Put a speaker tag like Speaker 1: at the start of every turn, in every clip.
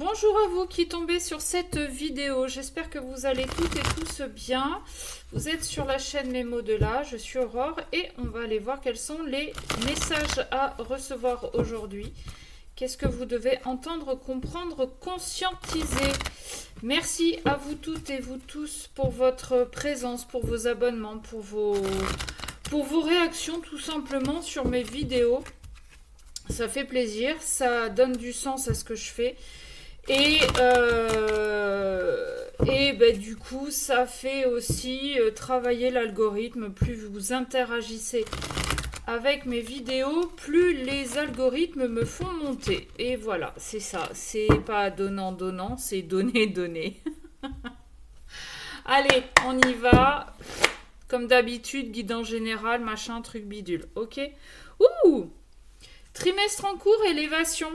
Speaker 1: Bonjour à vous qui tombez sur cette vidéo, j'espère que vous allez toutes et tous bien. Vous êtes sur la chaîne Les mots de là, je suis Aurore et on va aller voir quels sont les messages à recevoir aujourd'hui. Qu'est-ce que vous devez entendre, comprendre, conscientiser? Merci à vous toutes et vous tous pour votre présence, pour vos abonnements, pour vos réactions tout simplement sur mes vidéos. Ça fait plaisir, ça donne du sens à ce que je fais. Et du coup, ça fait aussi travailler l'algorithme. Plus vous interagissez avec mes vidéos, plus les algorithmes me font monter. Et voilà, c'est ça. C'est pas donnant-donnant, c'est donner-donner. Allez, on y va. Comme d'habitude, guidance générale, machin, truc bidule. Ok. Ouh! Trimestre en cours, élévation.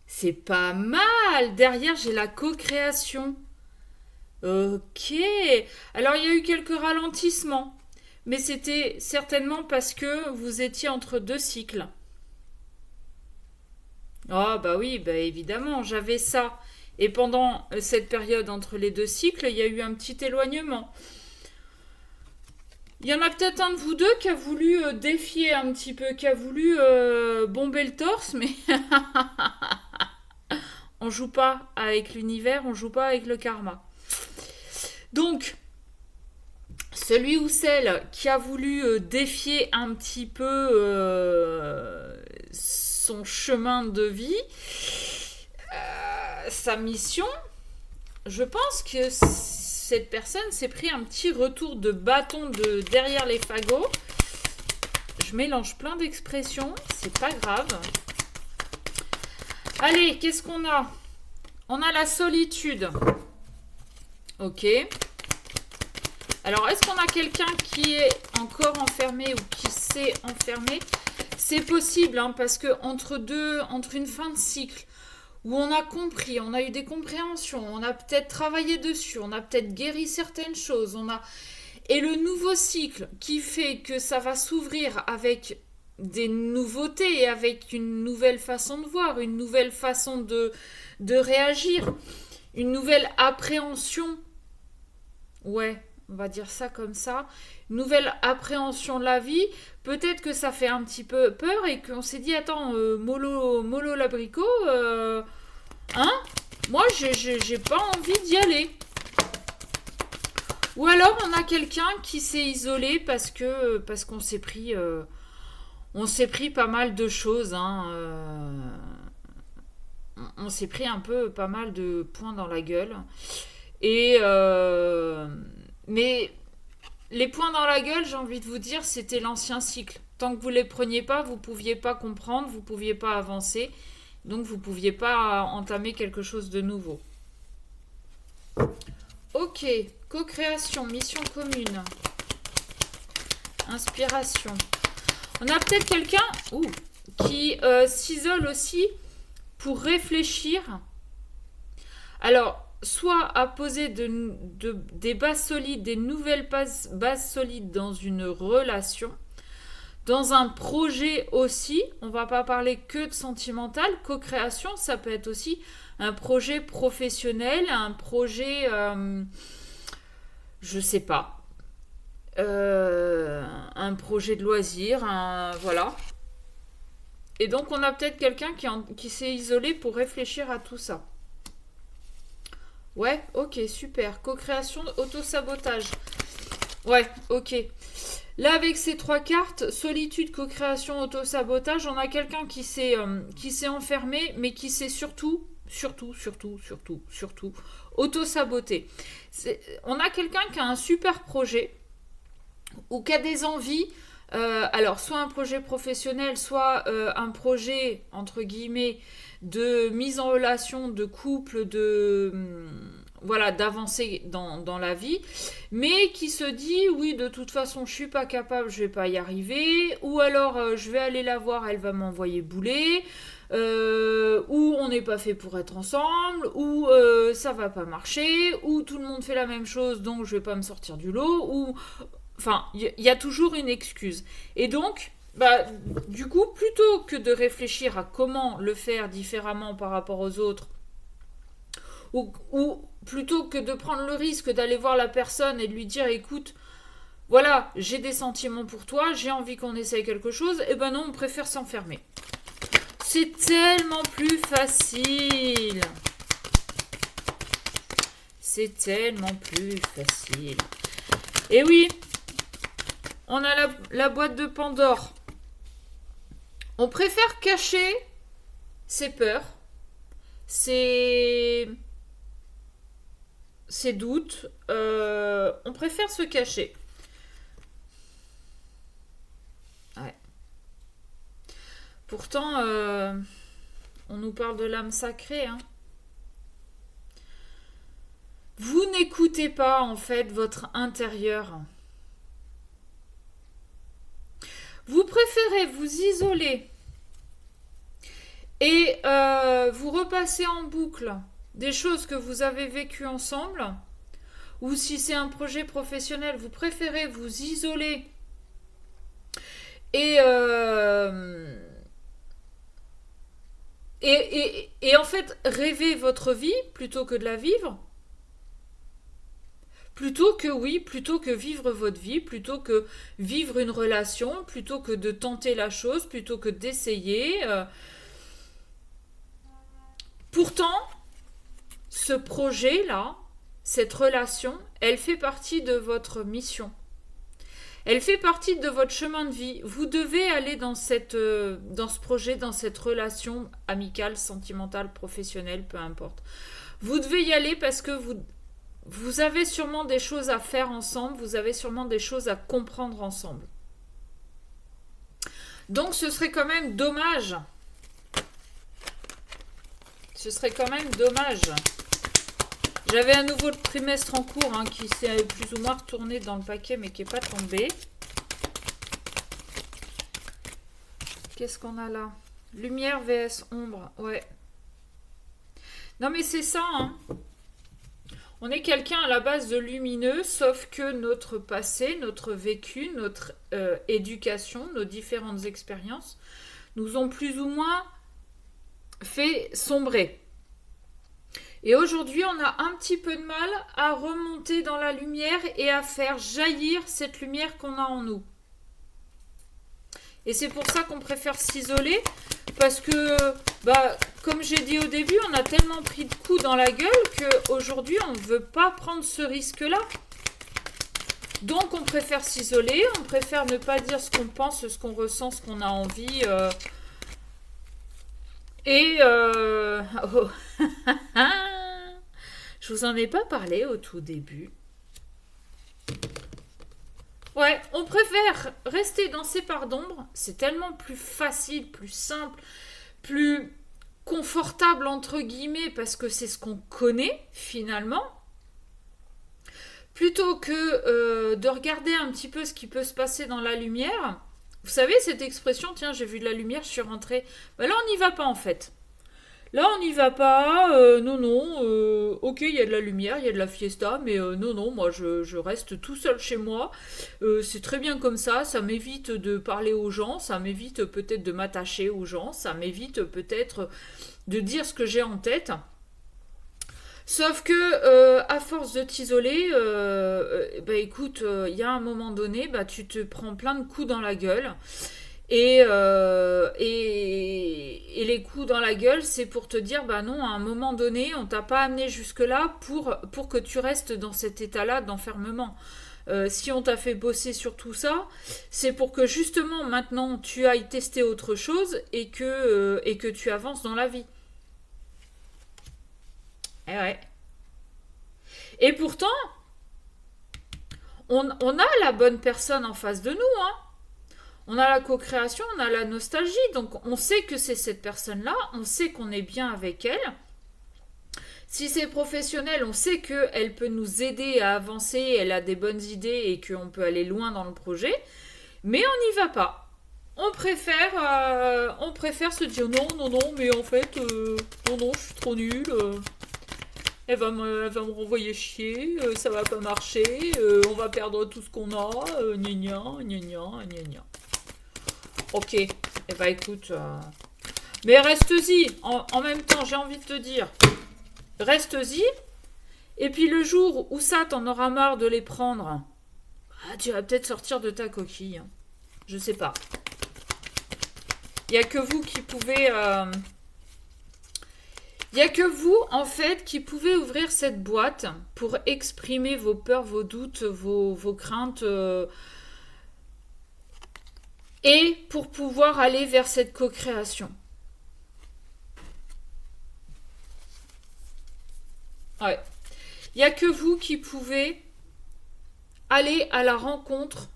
Speaker 1: C'est pas mal. Derrière, j'ai la co-création. Ok. Alors, il y a eu quelques ralentissements. Mais c'était certainement parce que vous étiez entre deux cycles. Ah, bah oui, bah évidemment, j'avais ça. Et pendant cette période entre les deux cycles, il y a eu un petit éloignement. Il y en a peut-être un de vous deux qui a voulu défier un petit peu, qui a voulu bomber le torse, mais on joue pas avec l'univers, on joue pas avec le karma. Donc, celui ou celle qui a voulu défier un petit peu son chemin de vie, sa mission, je pense que cette personne s'est pris un petit retour de bâton de derrière les fagots. Je mélange plein d'expressions, c'est pas grave. Allez, qu'est-ce qu'on a? On a la solitude. Ok. Alors, est-ce qu'on a quelqu'un qui est encore enfermé ou qui s'est enfermé? C'est possible, hein, parce que entre une fin de cycle, où on a compris, on a eu des compréhensions, on a peut-être travaillé dessus, on a peut-être guéri certaines choses, et le nouveau cycle qui fait que ça va s'ouvrir avec des nouveautés et avec une nouvelle façon de voir, une nouvelle façon de réagir, une nouvelle appréhension. Ouais, on va dire ça comme ça. Une nouvelle appréhension de la vie. Peut-être que ça fait un petit peu peur et qu'on s'est dit, attends, mollo l'abricot, hein? Moi, j'ai pas envie d'y aller. Ou alors, on a quelqu'un qui s'est isolé parce qu'on s'est pris, pas mal de choses, hein. On s'est pris un peu pas mal de points dans la gueule. Mais les points dans la gueule, j'ai envie de vous dire, c'était l'ancien cycle. Tant que vous ne les preniez pas, vous ne pouviez pas comprendre, vous ne pouviez pas avancer. Donc, vous ne pouviez pas entamer quelque chose de nouveau. Ok, co-création, mission commune. Inspiration. On a peut-être quelqu'un qui s'isole aussi pour réfléchir. Alors, soit à poser des bases solides, des nouvelles bases solides dans une relation, dans un projet aussi. On va pas parler que de sentimental. Co-création, ça peut être aussi un projet professionnel, un projet, je sais pas, un projet de loisir, voilà. Et donc, on a peut-être quelqu'un qui s'est isolé pour réfléchir à tout ça. Ouais, ok, super. Co-création, auto-sabotage. Ouais, ok. Là, avec ces trois cartes, solitude, co-création, auto-sabotage, on a quelqu'un qui s'est enfermé, mais qui s'est surtout auto-saboté. On a quelqu'un qui a un super projet, ou qui a des envies, alors soit un projet professionnel, soit un projet, entre guillemets, de mise en relation, de couple, d'avancer dans la vie, mais qui se dit, oui, de toute façon, je suis pas capable, je vais pas y arriver, ou alors, je vais aller la voir, elle va m'envoyer bouler, ou on n'est pas fait pour être ensemble, ou ça va pas marcher, ou tout le monde fait la même chose, donc je vais pas me sortir du lot, ou... Enfin, il y a toujours une excuse. Et donc, bah, du coup, plutôt que de réfléchir à comment le faire différemment par rapport aux autres, ou plutôt que de prendre le risque d'aller voir la personne et de lui dire, écoute, voilà, j'ai des sentiments pour toi, j'ai envie qu'on essaye quelque chose, et ben non, on préfère s'enfermer. C'est tellement plus facile. C'est tellement plus facile. Et oui, on a la boîte de Pandore. On préfère cacher ses peurs, ses doutes. On préfère se cacher. Ouais. Pourtant, on nous parle de l'âme sacrée, hein. Vous n'écoutez pas, en fait, votre intérieur. Vous préférez vous isoler et vous repasser en boucle des choses que vous avez vécues ensemble, ou si c'est un projet professionnel, vous préférez vous isoler et en fait rêver votre vie plutôt que de la vivre. Plutôt que vivre votre vie, plutôt que vivre une relation, plutôt que de tenter la chose, plutôt que d'essayer. Pourtant, ce projet-là, cette relation, elle fait partie de votre mission. Elle fait partie de votre chemin de vie. Vous devez aller dans ce projet, dans cette relation amicale, sentimentale, professionnelle, peu importe. Vous devez y aller parce que vous avez sûrement des choses à faire ensemble, vous avez sûrement des choses à comprendre ensemble. Donc ce serait quand même dommage. Ce serait quand même dommage. J'avais un nouveau trimestre en cours qui s'est plus ou moins retourné dans le paquet mais qui n'est pas tombé. Qu'est-ce qu'on a là? Lumière vs ombre, ouais. Non mais c'est ça, hein. On est quelqu'un à la base de lumineux, sauf que notre passé, notre vécu, notre éducation, nos différentes expériences nous ont plus ou moins fait sombrer. Et aujourd'hui, on a un petit peu de mal à remonter dans la lumière et à faire jaillir cette lumière qu'on a en nous. Et c'est pour ça qu'on préfère s'isoler, parce que, comme j'ai dit au début, on a tellement pris de coups dans la gueule qu'aujourd'hui, on ne veut pas prendre ce risque-là. Donc, on préfère s'isoler, on préfère ne pas dire ce qu'on pense, ce qu'on ressent, ce qu'on a envie. Oh. Je vous en ai pas parlé au tout début. Ouais, on préfère rester dans ces parts d'ombre. C'est tellement plus facile, plus simple, plus confortable entre guillemets parce que c'est ce qu'on connaît finalement. Plutôt que de regarder un petit peu ce qui peut se passer dans la lumière. Vous savez cette expression, tiens, j'ai vu de la lumière, je suis rentrée. Là, on n'y va pas en fait. Là, on n'y va pas, non, ok, il y a de la lumière, il y a de la fiesta, mais non, moi, je reste tout seul chez moi, c'est très bien comme ça m'évite de parler aux gens, ça m'évite peut-être de m'attacher aux gens, ça m'évite peut-être de dire ce que j'ai en tête. Sauf que, à force de t'isoler, écoute, il y a un moment donné, tu te prends plein de coups dans la gueule, et les coups dans la gueule, c'est pour te dire, non, à un moment donné, on t'a pas amené jusque-là pour que tu restes dans cet état-là d'enfermement. Si on t'a fait bosser sur tout ça, c'est pour que justement, maintenant, tu ailles tester autre chose et que tu avances dans la vie. Eh ouais. Et pourtant, on a la bonne personne en face de nous, hein. On a la co-création, on a la nostalgie, donc on sait que c'est cette personne-là, on sait qu'on est bien avec elle. Si c'est professionnel, on sait qu'elle peut nous aider à avancer, elle a des bonnes idées et qu'on peut aller loin dans le projet, mais on n'y va pas. On préfère se dire non, mais en fait, non, je suis trop nulle. Elle va me renvoyer chier, ça va pas marcher, on va perdre tout ce qu'on a, gna gna. Ok. Eh ben écoute... Mais reste-y. En même temps, j'ai envie de te dire. Reste-y. Et puis le jour où ça, t'en auras marre de les prendre, tu vas peut-être sortir de ta coquille. Je sais pas. Il n'y a que vous qui pouvez... Il n'y a que vous, en fait, qui pouvez ouvrir cette boîte pour exprimer vos peurs, vos doutes, vos craintes et pour pouvoir aller vers cette co-création. Ouais. Il n'y a que vous qui pouvez aller à la rencontre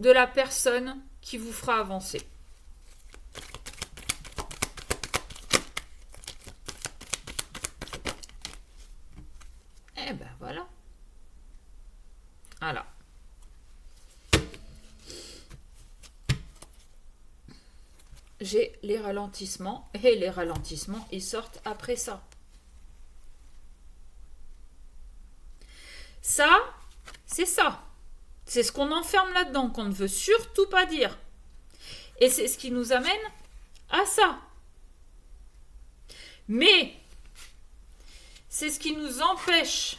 Speaker 1: de la personne qui vous fera avancer. Eh ben voilà. Voilà. J'ai les ralentissements et les ralentissements, ils sortent après ça. Ça, c'est ça. C'est ce qu'on enferme là-dedans, qu'on ne veut surtout pas dire. Et c'est ce qui nous amène à ça. Mais, c'est ce qui nous empêche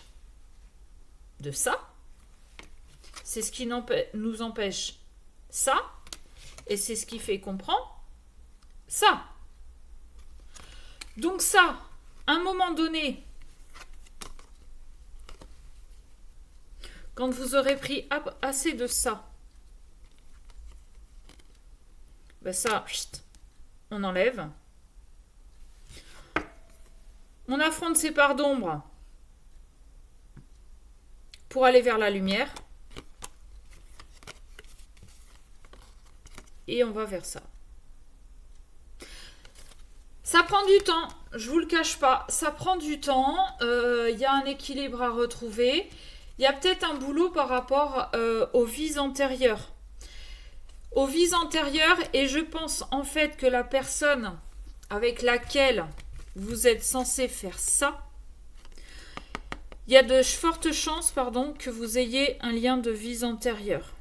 Speaker 1: de ça. C'est ce qui nous empêche ça. Et c'est ce qui fait qu'on prend ça. Donc ça, à un moment donné, quand vous aurez pris assez de ça, ben ça, on enlève. On affronte ces parts d'ombre pour aller vers la lumière. Et on va vers ça. Ça prend du temps, je vous le cache pas. Ça prend du temps. Il y a un équilibre à retrouver. Il y a peut-être un boulot par rapport aux vies antérieures. Aux vies antérieures, et je pense en fait que la personne avec laquelle vous êtes censé faire ça, il y a de fortes chances, que vous ayez un lien de vies antérieures.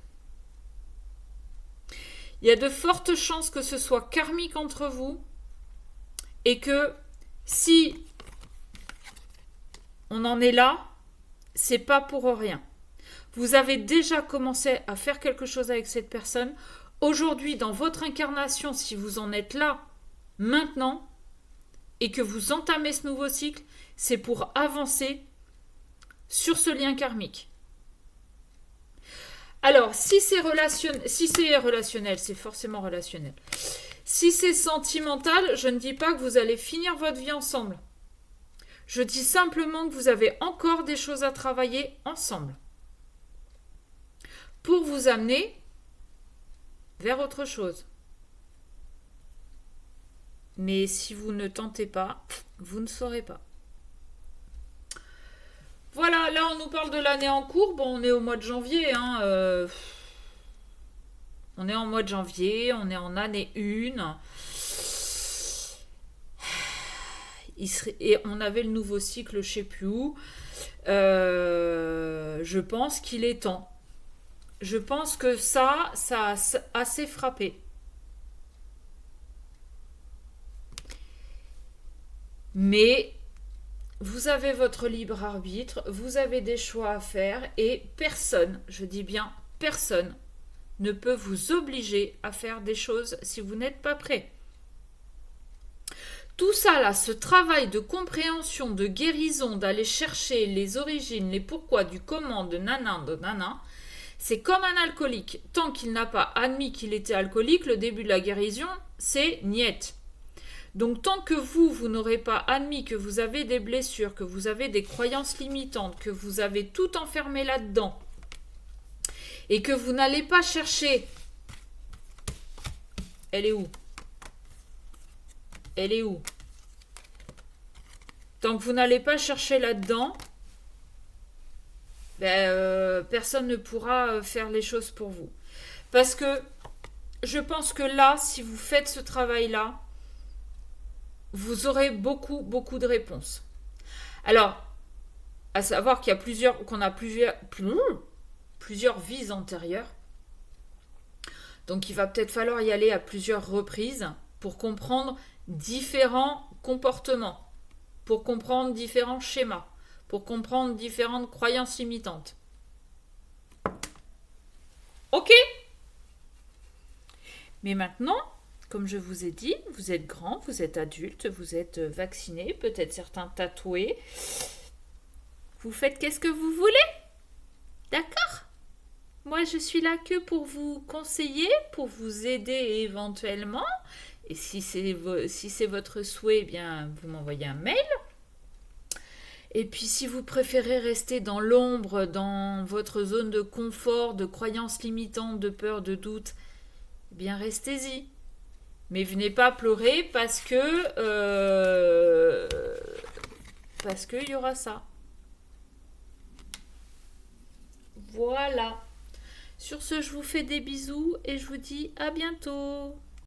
Speaker 1: Il y a de fortes chances que ce soit karmique entre vous et que si on en est là, c'est pas pour rien. Vous avez déjà commencé à faire quelque chose avec cette personne. Aujourd'hui, dans votre incarnation, si vous en êtes là, maintenant, et que vous entamez ce nouveau cycle, c'est pour avancer sur ce lien karmique. Alors, si c'est relationnel, c'est forcément relationnel. Si c'est sentimental, je ne dis pas que vous allez finir votre vie ensemble. Je dis simplement que vous avez encore des choses à travailler ensemble pour vous amener vers autre chose. Mais si vous ne tentez pas, vous ne saurez pas. Voilà, là on nous parle de l'année en cours. Bon, on est au mois de janvier. On est en mois de janvier, on est en année 1. Et on avait le nouveau cycle, je ne sais plus où. Je pense qu'il est temps. Je pense que ça a assez frappé. Mais vous avez votre libre arbitre, vous avez des choix à faire et personne, je dis bien personne, ne peut vous obliger à faire des choses si vous n'êtes pas prêt. Tout ça là, ce travail de compréhension, de guérison, d'aller chercher les origines, les pourquoi, du comment, de nana, c'est comme un alcoolique. Tant qu'il n'a pas admis qu'il était alcoolique, le début de la guérison, c'est niet. Donc tant que vous n'aurez pas admis que vous avez des blessures, que vous avez des croyances limitantes, que vous avez tout enfermé là-dedans, et que vous n'allez pas chercher... Elle est où ? Elle est où ? Tant que vous n'allez pas chercher là-dedans, personne ne pourra faire les choses pour vous. Parce que je pense que là, si vous faites ce travail-là, vous aurez beaucoup de réponses. Alors, à savoir qu'on a plusieurs vies antérieures. Donc il va peut-être falloir y aller à plusieurs reprises pour comprendre différents comportements, pour comprendre différents schémas, pour comprendre différentes croyances limitantes. Ok? Mais maintenant, comme je vous ai dit, vous êtes grand, vous êtes adulte, vous êtes vacciné, peut-être certains tatoués. Vous faites qu'est-ce que vous voulez? D'accord? Moi, je suis là que pour vous conseiller, pour vous aider éventuellement. Et si c'est votre souhait, eh bien, vous m'envoyez un mail. Et puis, si vous préférez rester dans l'ombre, dans votre zone de confort, de croyances limitantes, de peur, de doute, eh bien, restez-y. Mais venez pas pleurer parce que il y aura ça. Voilà. Sur ce, je vous fais des bisous et je vous dis à bientôt.